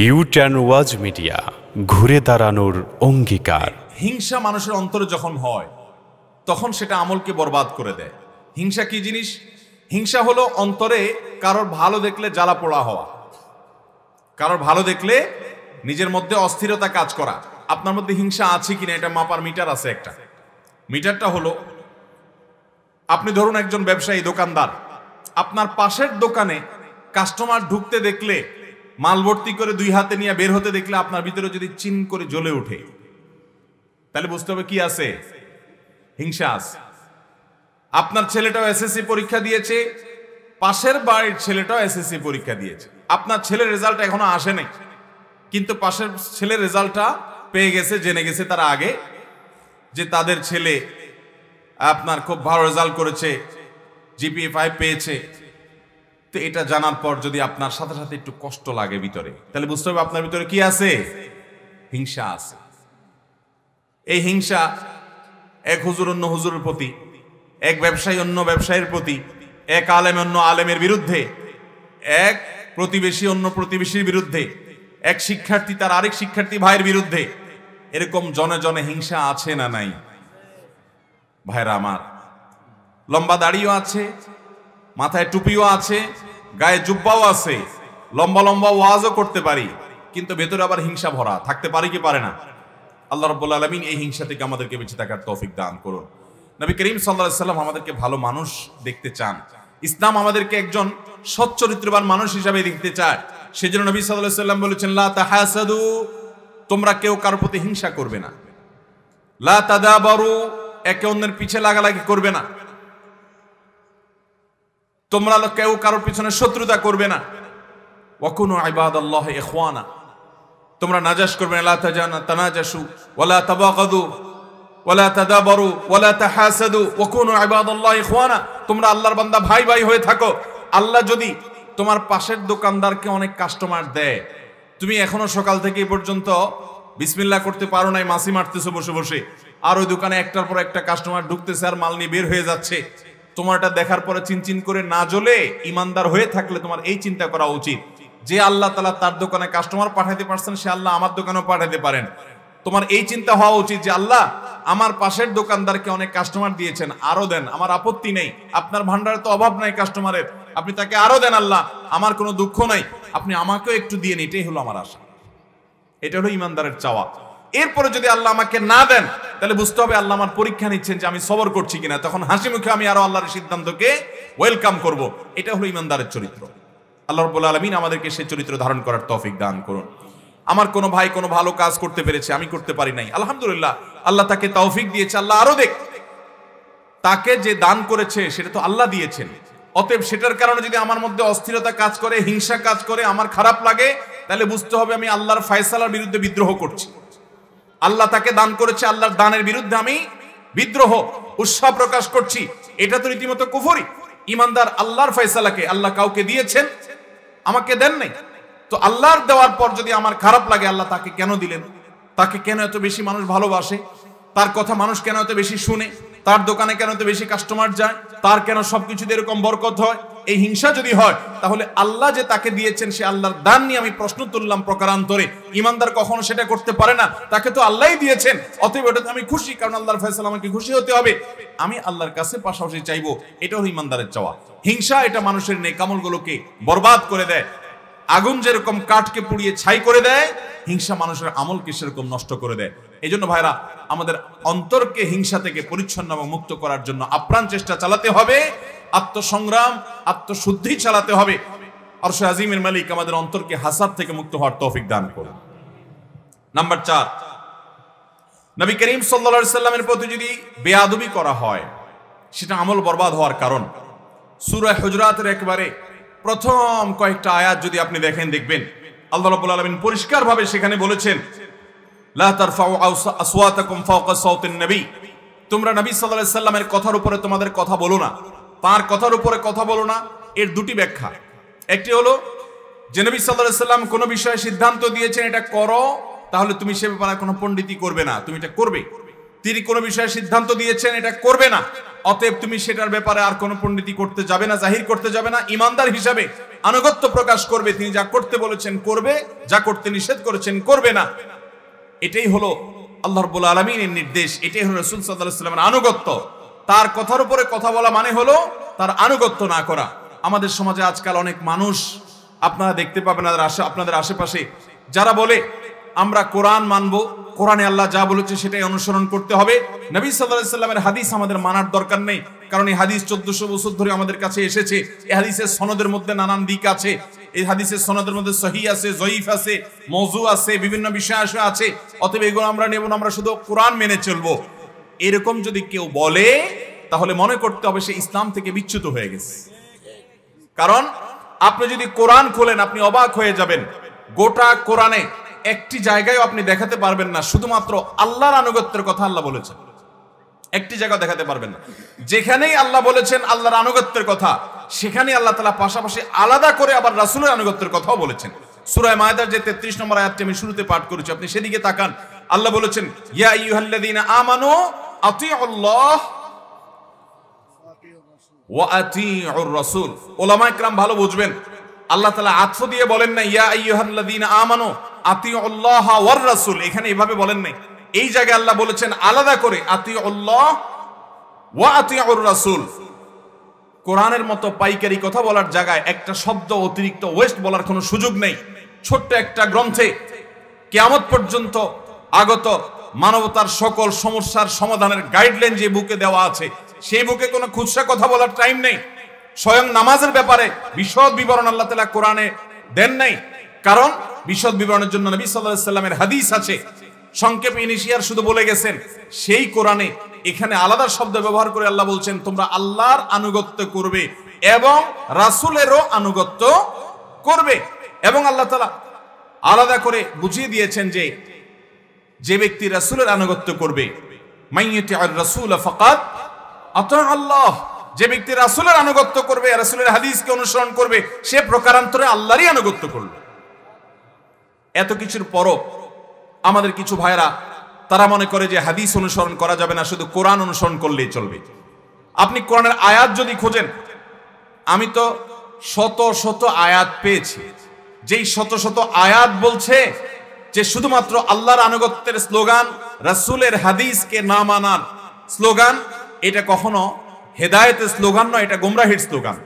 U turn ওয়াজ media, ঘুরে দাঁড়ানোর অঙ্গীকার। হিংসা মানুষের অন্তরে যখন হয় তখন সেটা আমলকে বরবাদ করে দেয়। হিংসা কি জিনিস? হিংসা হলো অন্তরে কারোর ভালো দেখলে জ্বালা পোড়া হওয়া, কারোর ভালো দেখলে নিজের মধ্যে অস্থিরতা কাজ করা। আপনার মধ্যে হিংসা আছে কিনা এটা মাপার মিটার আছে একটা। মিটারটা হলো, আপনি ধরুন একজন ব্যবসায়ী দোকানদার, আপনার পাশের দোকানে কাস্টমার ঢুকতে দেখলে, মাল ভর্তি করে দুই হাতে নিয়ে বের হতে দেখলে আপনার ভিতরে যদি চিন করে জ্বলে ওঠে, তাহলে বুঝতে হবে কি আছে? হিংসা আছে। আপনার ছেলেটাও এসএসসি পরীক্ষা দিয়েছে, পাশের বাড়ির ছেলেটাও এসএসসি পরীক্ষা দিয়েছে। আপনার ছেলের রেজাল্ট এখনো আসে নাই, কিন্তু পাশের ছেলের রেজাল্টটা পেয়ে গেছে, জেনে গেছে তারা আগে যে তাদের ছেলে আপনার খুব ভালো রেজাল্ট করেছে, জিপিএ 5 পেয়েছে। তো এটা জানার পর যদি আপনার সাথে সাথে একটু কষ্ট লাগে ভিতরে, তাহলে বুঝতে হবে আপনার ভিতরে কি আছে? হিংসা আছে। এই হিংসা এক হুজুর অন্য হুজুরের প্রতি, এক ব্যবসায়ী অন্য ব্যবসায়ীর প্রতি, এক আলেম অন্য আলেমের বিরুদ্ধে, এক প্রতিবেশী অন্য প্রতিবেশীর বিরুদ্ধে, এক শিক্ষার্থী তার আরেক শিক্ষার্থী ভাইয়ের বিরুদ্ধে, এরকম জনে জনে হিংসা আছে না নাই? ভাইরা আমার, লম্বা দাড়িও আছে, মাথায় টুপিও আছে, গায়ে জুব্বাও আছে, লম্বা লম্বা ওয়াজও করতে পারি, কিন্তু ভেতরে আবার হিংসা ভরা। থাকতে পারি কি পারে না? আল্লাহ রাব্বুল আলামিন এই হিংসা থেকে আমাদেরকে বেঁচে থাকার তৌফিক দান করুন। নবী করিম সাল্লাল্লাহু আলাইহি সাল্লাম আমাদেরকে ভালো মানুষ দেখতে চান। ইসলাম আমাদেরকে একজন সৎ চরিত্রবান মানুষ হিসাবে দেখতে চায়। সেজন্য নবী সাল্লাল্লাহু আলাইহি সাল্লাম বলেছেন, লা তাহাসাদু, তোমরা কেউ কারোর প্রতি হিংসা করবে না। লা তাদাবারু, একে অন্যের পিছে লাগালাগি করবে না। তোমরা কেউ কারোর পিছনে শত্রুতা করবে না। ওয়াকুনু ইবাদাল্লাহি ইখওয়ানা, তোমরা নাজাশ করবে না। লা তানাজাসু ওয়ালা তাবাগাদু ওয়ালা তাদাবারু ওয়ালা তাহাসাদু ওয়াকুনু ইবাদাল্লাহি ইখওয়ানা, তোমরা আল্লাহর বান্দা ভাই ভাই হয়ে থাকো। আল্লাহ যদি তোমার পাশের দোকানদারকে অনেক কাস্টমার দেয়, তুমি এখনো সকাল থেকে এই পর্যন্ত বিসমিল্লাহ করতে পারো নাই, মাসি মারতেছো বসে বসে, আর ওই দোকানে একটার পর একটা কাস্টমার ঢুকতেছে আর মাল নিয়ে বের হয়ে যাচ্ছে, তোমারটা দেখার পরে চিনচিন করে না জ্বলে ইমানদার হয়ে থাকলে তোমার এই চিন্তা করা উচিত যে আল্লাহ তাআলা তার দোকানে কাস্টমার পাঠাতে পারছেন, সে আল্লাহ আমার দোকানেও পাঠাতে পারেন। তোমার এই চিন্তা হওয়া উচিত যে আল্লাহ আমার পাশের দোকানদারকে অনেক কাস্টমার দিয়েছেন, আরো দেন, আমার আপত্তি নেই। আপনার ভান্ডারে তো অভাব নাই কাস্টমারের, আপনি তাকে আরো দেন আল্লাহ, আমার কোনো দুঃখ নাই, আপনি আমাকেও একটু দিয়ে নিন, এটাই হলো আমার আশা। এটা হলো ইমানদারের চাওয়া। এরপরে যদি আল্লাহ আমাকে না দেন, তাহলে বুঝতে হবে আল্লাহ আমার পরীক্ষা নিচ্ছেন যে আমি সবর করছি কিনা। তখন হাসি মুখে আমি আরো আল্লাহর সিদ্ধান্তকে ওয়েলকাম করব। এটা হলো ইমানদারের চরিত্র। আল্লাহ রাব্বুল আলামিন আমাদেরকে সেই চরিত্র ধারণ করার তৌফিক দান করুন। আমার কোনো ভাই কোনো ভালো কাজ করতে পেরেছে, আমি করতে পারি নাই, আলহামদুলিল্লাহ, আল্লাহ তাকে তৌফিক দিয়েছে, আল্লাহ আরো দেখ। তাকে যে দান করেছে সেটা তো আল্লাহ দিয়েছেন। অতএব সেটার কারণে যদি আমার মধ্যে অস্থিরতা কাজ করে, হিংসা কাজ করে, আমার খারাপ লাগে, তাহলে বুঝতে হবে আমি আল্লাহর ফয়সালার বিরুদ্ধে বিদ্রোহ করছি। আল্লাহ তাকে দান করেছে, আল্লাহর দানের বিরুদ্ধে আমি বিদ্রোহ, উৎসাহ প্রকাশ করছি, এটা তো রীতিমতো কুফরি। ইমানদার আল্লাহর ফয়সালাকে, আল্লাহ কাউকে দিয়েছেন, আমাকে দেন নাই, তো আল্লাহর দেওয়ার পর যদি আমার খারাপ লাগে, আল্লাহ তাকে কেন দিলেন, তাকে কেন এত বেশি মানুষ ভালোবাসে, তার কথা মানুষ কেন এত বেশি শুনে, তার দোকানে কেন এত বেশি কাস্টমার যায়, তার কেন সবকিছুতে এরকম বরকত হয়, এই হিংসা যদি হয়, তাহলে আল্লাহ যে তাকে দিয়েছেন সে আল্লাহর দান নিয়ে আমি প্রশ্ন তুললাম প্রকারান্তরে। ইমানদার কখনো সেটা করতে পারে না, তাকে তো আল্লাহই দিয়েছেন, অতএব ওটাতে আমি খুশি, কারণ আল্লাহর ফয়সালা, আমাকে খুশি হতে হবে, আমি আল্লাহর কাছে পাশাপাশি চাইবো। এটা হলো ইমানদারের চাওয়া। হিংসা এটা মানুষের নেক আমলগুলোকে বরবাদ করে দেয়। আগুন যেরকম কাঠকে পুড়িয়ে ছাই করে দেয়, হিংসা মানুষের আমলকে সেরকম নষ্ট করে দেয়। এই জন্য ভাইরা, আমাদের অন্তরকে হিংসা থেকে পরিচ্ছন্ন এবং মুক্ত করার জন্য আপ্রাণ চেষ্টা চালাতে হবে, আত্মসংগ্রাম, আত্মশুদ্ধি চালাতে হবে। আরশে আজিমের মালিক আমাদের অন্তরকে হাসাদ থেকে মুক্ত হওয়ার তৌফিক দান করুন। নাম্বার 4, নবী করিম সাল্লাল্লাহু আলাইহি সাল্লামের প্রতি যদি বেয়াদবি করা হয়, সেটা আমল বরবাদ হওয়ার কারণ। সূরা হুজুরাতের একেবারে প্রথম কয়েকটা আয়াত যদি আপনি দেখেন, দেখবেন আল্লাহ রাব্বুল আলামিন পরিষ্কারভাবে সেখানে বলেছেন, লা তারফাউ আসওয়াতাকুম ফাওকা সাওতিন নবী, তোমরা নবী সাল্লাল্লাহু আলাইহি সাল্লামের কথার উপরে তোমাদের কথা বলো না, তার কথার উপরে কথা বলো না। এর দুটি ব্যাখ্যা। একটি হলো যে নবী সাল্লাল্লাহু আলাইহি সাল্লাম কোনো বিষয়ে সিদ্ধান্ত দিয়েছেন এটা করো, তাহলে তুমি সে ব্যাপারে কোনো পণ্ডিতি করবে না, তুমি এটা করবে। তিনি কোনো বিষয়ে সিদ্ধান্ত দিয়েছেন এটা করবে না, অতএব তুমি সেটার ব্যাপারে আর কোনো পণ্ডিতি করতে যাবে না, জাহির করতে যাবে না। ইমানদার হিসাবে আনুগত্য প্রকাশ করবে, তিনি যা করতে বলেছেন করবে, যা করতে নিষেধ করেছেন করবে না। এটাই হলো আল্লাহ রাব্বুল আলামিনের নির্দেশ, এটাই হলো রাসূল সাল্লাল্লাহু আলাইহি ওয়াসাল্লামের আনুগত্য। তার কথার উপরে কথা বলা মানে হলো তার আনুগত্য না করা। আমাদের সমাজে আজকাল অনেক মানুষ আপনারা দেখতে পাবেন আপনাদের আশেপাশে যারা বলে আমরা কোরআন মানবো, কোরআনে আল্লাহ যা বলেছে সেটাই অনুসরণ করতে হবে, নবী সাল্লাল্লাহু আলাইহি ওয়াসাল্লামের হাদিস আমাদের মানার দরকার নেই, কারণ এই হাদিস 1400 বছর ধরে আমাদের কাছে এসেছে। এই হাদিসের সনদের মধ্যে নানান দিক আছে, এই হাদিসের সনদের মধ্যে সহিহ আছে, জয়ীফ আছে, মওযু আছে, বিভিন্ন বিষয় আছে, অতএব এগুলো আমরা নেব না, আমরা শুধু কোরআন মেনে চলবো। এরকম যদি কেউ বলে তাহলে মনে করতে হবে সে ইসলাম থেকে বিচ্যুত হয়ে গেছে। কারণ আপনি যদি কোরআন খোলেন আপনি অবাক হয়ে যাবেন, গোটা কোরআনে একটি জায়গায় আপনি দেখাতে পারবেন না শুধুমাত্র আল্লাহর আনুগত্যের কথা আল্লাহ বলেছেন। একটি জায়গা দেখাতে পারবেন না যেখানেই আল্লাহ বলেছেন আল্লাহর আনুগত্যের কথা, সেখানে আল্লাহ তাআলা পাশাপাশি আলাদা করে আবার রাসূলের আনুগত্যের কথাও বলেছেন। সূরা মায়েদার যে 33 নম্বর আয়াতটি আমি শুরুতে পাঠ করেছি, আপনি সেদিকে তাকান। আল্লাহ বলেছেন ইয়া আইয়ুহাল্লাযীনা আমানু আতিউল্লাহ ওয়া আতিউর রাসূল। উলামায়ে কেরাম ভালো বুঝবেন, আল্লাহ তাআলা আতফ দিয়ে বলেন না ইয়া আইয়ুহাল্লাযীনা আমানু আতিউল্লাহ ওয়ার রাসূল, এখানে এভাবে বলেন নাই। এই জায়গায় আল্লাহ বলেছেন আলাদা করে আতিউল্লাহ ওয়া আতিউর রাসূল। কোরআনের মতো পাইকারি কথা বলার জায়গায় একটা শব্দ অতিরিক্ত ওয়েস্ট বলার কোনো সুযোগ নেই। ছোট্ট একটা গ্রন্থে কিয়ামত পর্যন্ত আগত মানবতার সকল সমস্যার সমাধানের গাইডলাইন যে বুকে দেওয়া আছে, সেই বুকে কোনো খুচরা কথা বলার টাইম নেই। স্বয়ং নামাজের ব্যাপারে বিশদ বিবরণ আল্লাহ তাআলা কোরআনে দেন নাই, কারণ বিশদ বিবরণের জন্য নবী সাল্লাল্লাহু আলাইহি ওয়াসাল্লামের হাদিস আছে। সংক্ষেপে ইনিশিয়ার শুধু বলে গেছেন, সেই কোরআনে এখানে আলাদা শব্দ ব্যবহার করে আল্লাহ বলছেন তোমরা আল্লাহর আনুগত্য করবে এবং রাসূলেরও আনুগত্য করবে। এবং আল্লাহ তাআলা আলাদা করে বুঝিয়ে দিয়েছেন যে যে ব্যক্তি রাসূলের আনুগত্য করবে, মাইয়াতি'আর রাসূল ফাকাদ আতা আল্লাহ, যে ব্যক্তি রাসূলের আনুগত্য করবে, রাসূলের হাদিসকে অনুসরণ করবে, সে প্রকারান্তরে আল্লাহরই আনুগত্য করবে। এত কিছুর পরও আমাদের কিছু ভাইরা তারা মনে করে যে হাদিস অনুসরণ করা যাবে না, শুধু কোরআন অনুসরণ করলেই চলবে। আপনি কোরআনের আয়াত যদি খোঁজেন, আমি তো শত শত আয়াত পেয়েছি, যেই শত শত আয়াত বলছে যে শুধুমাত্র আল্লাহর আনুগত্যের স্লোগান, রাসূলের হাদিসকে না মানার স্লোগান, এটা কখনো হেদায়েতের স্লোগান নয়, এটা গোমরাহির স্লোগান।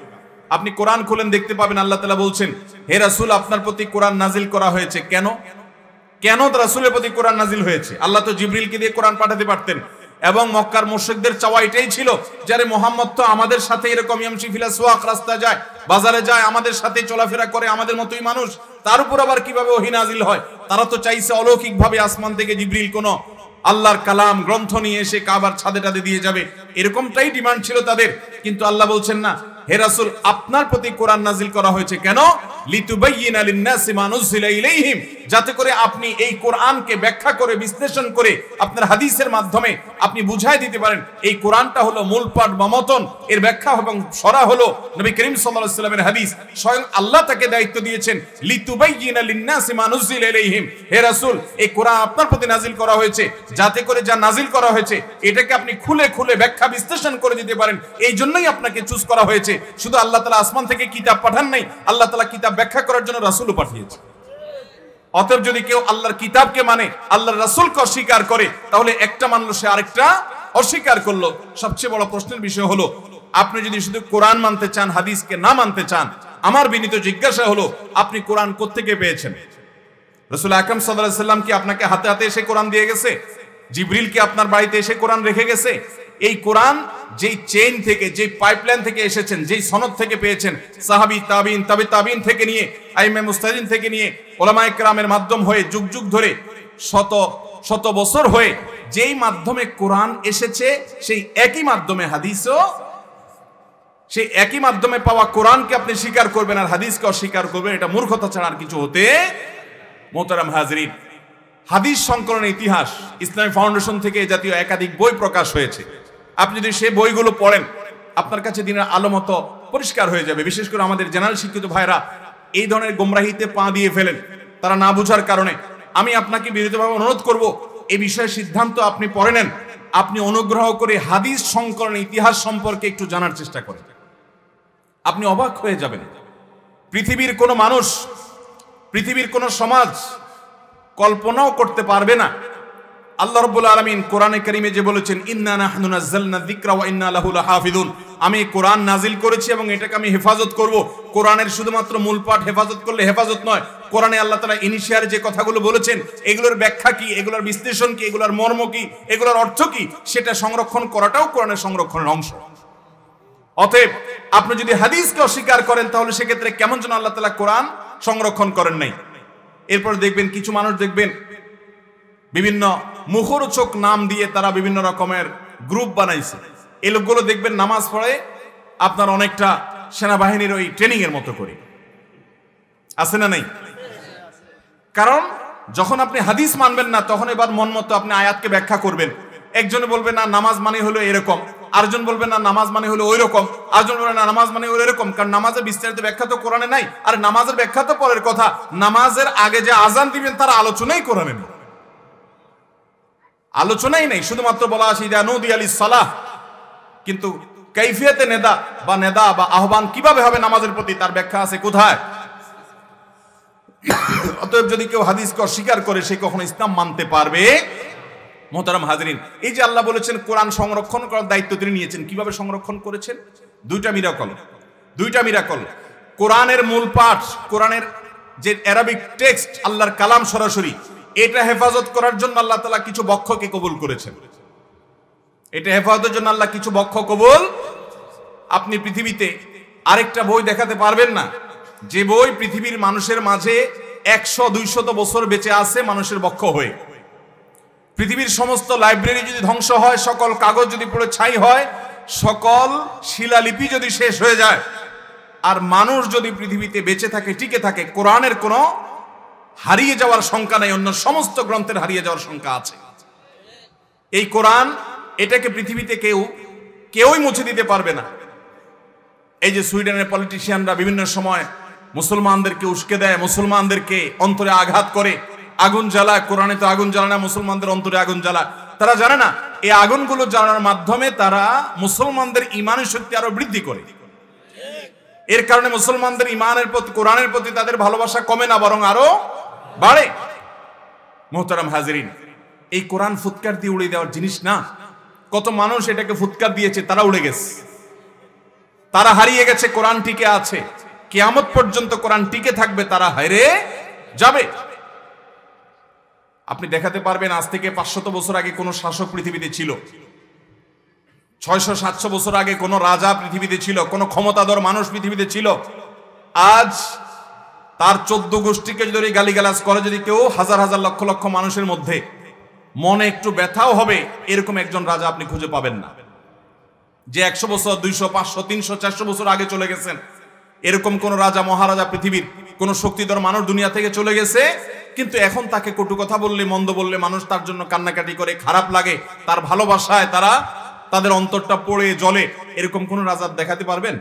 আপনি কোরআন খুলেন দেখতে পাবেন আল্লাহ তাআলা বলছেন হে রাসূল আপনার প্রতি কোরআন নাজিল করা হয়েছে। কেন কেন রাসূলের প্রতি কোরআন নাজিল হয়েছে? আল্লাহ তো জিবরিলকে দিয়ে কোরআন পাঠাতে পারতেন, এবং মক্কার মুশরিকদের চাওয়া এটাই ছিল যারে মোহাম্মদ তো আমাদের সাথে এরকম ইয়ামশি ফিল আসওয়াক, রাস্তা যায়, বাজারে যায়, আমাদের সাথে চলাফেরা করে, আমাদের মতোই মানুষ, তার উপর আবার কিভাবে ওহী নাজিল হয়? তারা তো চাইছে অলৌকিকভাবে আসমান থেকে জিবরিল কোনো আল্লাহর কালাম গ্রন্থ নিয়ে এসে কাবার ছাদে টাদে দিয়ে যাবে, এরকমটাই ডিমান্ড ছিল তাদের। কিন্তু আল্লাহ বলছেন না, হে রাসূল আপনার প্রতি কোরআন নাজিল করা হয়েছে কেন? লিতুবাইয়িনা লিন-নাসি মা নুযিলা ইলাইহিম, যাতে করে আপনি এই কোরআনকে ব্যাখ্যা করে বিশ্লেষণ করে আপনার হাদিসের মাধ্যমে আপনি বুঝাই দিতে পারেন এই কোরআনটা হলো মূলপাঠ বা মতন, এর ব্যাখ্যা এবং সরা হলো নবী করিম সাল্লাল্লাহু আলাইহি ওয়াসাল্লামের হাদিস। স্বয়ং আল্লাহ তাকে দায়িত্ব দিয়েছেন লিতুবাইয়িনা লিন-নাসি মা নুযিলা ইলাইহিম, হে রাসূল এই কোরআন আপনার প্রতি নাজিল করা হয়েছে যাতে করে যা নাজিল করা হয়েছে এটাকে আপনি খুলে খুলে ব্যাখ্যা বিশ্লেষণ করে দিতে পারেন, এই জন্যই আপনাকে চুজ করা হয়েছে। শুধু আল্লাহ তাআলা আসমান থেকে কিতাব পাঠান নাই, আল্লাহ তাআলা কিতাব ব্যাখ্যা করার জন্য রাসূলও পাঠিয়েছে। অতএব যদি কেউ আল্লাহর কিতাবকে মানে, আল্লাহর রাসূলকে অস্বীকার করে, তাহলে একটা মানলো সে আরেকটা অস্বীকার করলো। সবচেয়ে বড় প্রশ্নের বিষয় হলো, আপনি যদি শুধু কোরআন মানতে চান, হাদিসকে না মানতে চান, আমার বিনীত জিজ্ঞাসা হলো আপনি কোরআন কোত্থেকে পেয়েছেন? রাসূল আকরাম সাল্লাল্লাহু আলাইহি ওয়াসাল্লাম কি আপনাকে হাতে হাতে এসে কোরআন দিয়ে গেছে? জিবরিল কি আপনার বাড়িতে এসে কোরআন রেখে গেছে? এই কোরআন যেই চেইন থেকে, যেই পাইপলাইন থেকে এসেছেন, যেই সনদ থেকে পেয়েছেন, সাহাবী, তাবিঈন, তাবে তাবিঈন থেকে নিয়ে, আইম্মে মুজতাহিদিন থেকে নিয়ে, উলামায়ে কেরামের মাধ্যম হয়ে যুগ যুগ ধরে শত শত বছর হয়ে যেই মাধ্যমে কোরআন এসেছে, সেই একই মাধ্যমে হাদিসও, সেই একই মাধ্যমে পাওয়া কোরআনকে আপনি স্বীকার করবেন আর হাদিসকে অস্বীকার করবেন, এটা মূর্খতা ছাড়া আর কিছু হতে। মোহতারাম হাজরিন, হাদিস সংকলনের ইতিহাস ইসলামী ফাউন্ডেশন থেকে জাতীয় একাধিক বই প্রকাশ হয়েছে। আপনি যদি সেই বইগুলো পড়েন, আপনার কাছে দিনের আলো মতো পরিষ্কার হয়ে যাবে। বিশেষ করে আমাদের জেনারেল শিক্ষিত ভাইরা এই ধরনের গোমরাহিতে পা দিয়ে ফেলেন, তারা না বুঝার কারণে। আমি আপনাকে বিনীতভাবে অনুরোধ করব, এই বিষয়ে সিদ্ধান্ত আপনি পড়ে নেন। আপনি অনুগ্রহ করে হাদিস সংকলনের ইতিহাস সম্পর্কে একটু জানার চেষ্টা করেন, আপনি অবাক হয়ে যাবেন। পৃথিবীর কোনো মানুষ, পৃথিবীর কোনো সমাজ কল্পনাও করতে পারবে না। আল্লাহ রাব্বুল আলামিন কোরআনে কারীমে যে বলেছেন, ইন্না নাহনু নাযালনা যিকরা ওয়া ইন্না লাহু লাহাফিজুন, আমি কোরআন নাজিল করেছি এবং এটাকে আমি হেফাজত করব। কোরআনের শুধুমাত্র মূল পাঠ হেফাজত করলে হেফাজত নয়, কোরআনে আল্লাহ তাআলা ইনিশিয়ার যে কথাগুলো বলেছেন এগুলোর ব্যাখ্যা কি, এগুলোর বিশ্লেষণ কি, এগুলোর মর্ম কি, এগুলোর অর্থ কি, সেটা সংরক্ষণ করাটাও কোরআনের সংরক্ষণের অংশ। অতএব আপনি যদি হাদিসকে অস্বীকার করেন তাহলে সেক্ষেত্রে কেমন যেন আল্লাহ তাআলা কোরআন সংরক্ষণ করেন নাই। এরপর দেখবেন কিছু মানুষ দেখবেন বিভিন্ন মুখরোচক নাম দিয়ে তারা বিভিন্ন রকমের গ্রুপ বানাইছে। এই লোকগুলো দেখবেন নামাজ পড়ে আপনার অনেকটা সেনাবাহিনীর ওই ট্রেনিং এর মতো করে, আছে না নাই? কারণ যখন আপনি হাদিস মানবেন না তখন এবার মন মতো আপনি আয়াতকে ব্যাখ্যা করবেন। একজনে বলবে না নামাজ মানে হলো এরকম, আরেকজন বলবে না নামাজ মানে হলো ওই রকম, আরেকজন বলবে না নামাজ মানে হলো এরকম। কারণ নামাজের বিস্তারিত ব্যাখ্যা তো কোরআনে নাই। আর নামাজের ব্যাখ্যা তো পরের কথা, নামাজের আগে যে আজান দিবেন তার আলোচনাই কোরআনে নেই, আলোচনাই নেই। শুধুমাত্র বলা আছে ইদা নুদি আলিস সালাহ, কিন্তু কাইফিয়াতে নেদা বা আহ্বান কিভাবে হবে নামাজের প্রতি তার ব্যাখ্যা আছে কোথায়? অতএব যদি কেউ হাদিসকে অস্বীকার করে সে কখনো ইসলাম মানতে পারবে? মোহতারাম হাজরিন, এই যে আল্লাহ বলেছেন কোরআন সংরক্ষণ করার দায়িত্ব তিনি নিয়েছেন, কিভাবে সংরক্ষণ করেছেন? দুইটা মিরাকল। কোরআনের মূল পাঠ, কোরআনের যে অ্যারাবিক টেক্সট, আল্লাহর কালাম সরাসরি, এটা হেফাজত করার জন্য আল্লাহ তাআলা কিছু বক্ষকে কবুল করেছেন। এটা হেফাজতের জন্য আল্লাহ কিছু বক্ষ কবুল। আপনি পৃথিবীতে আরেকটা বই দেখাতে পারবেন না যে বই পৃথিবীর মানুষের মাঝে 100-200 বছর বেঁচে আছে মানুষের বক্ষ হয়ে। পৃথিবীর সমস্ত লাইব্রেরি যদি ধ্বংস হয়, সকল কাগজ যদি পুরো ছাই হয়, সকল শিলালিপি যদি শেষ হয়ে যায়, আর মানুষ যদি পৃথিবীতে বেঁচে থাকে, টিকে থাকে, কোরআনের কোনো হারিয়ে যাওয়ার শঙ্কা নাই, অন্য সমস্ত গ্রন্থের হারিয়ে যাওয়ার শঙ্কা আছে। এই কোরআন, এটাকে পৃথিবীতে কেউই মুছে দিতে পারবে না। এই যে সুইডেনের পলিটিশিয়ানরা বিভিন্ন সময় মুসলমানদেরকে উস্কে দেয়, মুসলমানদেরকে অন্তরে আঘাত করে, আগুন জ্বালায়। কোরআনে তো আগুন জ্বালায় না, মুসলমানদের অন্তরে আগুন জ্বালায়। তারা জানে না এই আগুনগুলো জ্বালানোর মাধ্যমে তারা মুসলমানদের ইমানের শক্তি আরো বৃদ্ধি করে। এর কারণে মুসলমানদের ইমানের প্রতি, কোরআনের প্রতি তাদের ভালোবাসা কমে না, বরং আরো বাড়ে। মোহতারাম হাজরিন, এই কোরআন ফুৎকার দিয়ে উড়িয়ে দেওয়ার জিনিস না। কত মানুষ এটাকে ফুৎকার দিয়েছে, তারা উড়ে গেছে, তারা হারিয়ে গেছে। কোরআন টিকে আছে, কিয়ামত পর্যন্ত কোরআন টিকে থাকবে, তারা হারিয়ে যাবে। আপনি দেখাতে পারবেন আজ থেকে 500 বছর আগে কোন শাসক পৃথিবীতে ছিল, 600-700 বছর আগে কোন রাজা পৃথিবীতে ছিল, কোন ক্ষমতাধর মানুষ পৃথিবীতে ছিল। আজ তার 14 গোষ্ঠীকে যদি গালিগালাজ করে যদি কেউ, হাজার হাজার লক্ষ লক্ষ মানুষের মধ্যে মনে একটু ব্যথাও হবে, এরকম একজন রাজা আপনি খুঁজে পাবেন না। যে 100 বছর, 200, 500, 300, 400 বছর আগে চলে গেছেন, এরকম কোন রাজা মহারাজা পৃথিবীর কোন শক্তিধর মানুষ দুনিয়া থেকে চলে গেছে, কিন্তু এখন তাকে কটু কথা বললে, মন্দ বললে মানুষ তার জন্য কান্নাকাটি করে, খারাপ লাগে, তার ভালোবাসায় তারা তাদের অন্তরটা পড়ে জ্বলে, এরকম কোন রাজা দেখাতে পারবেন?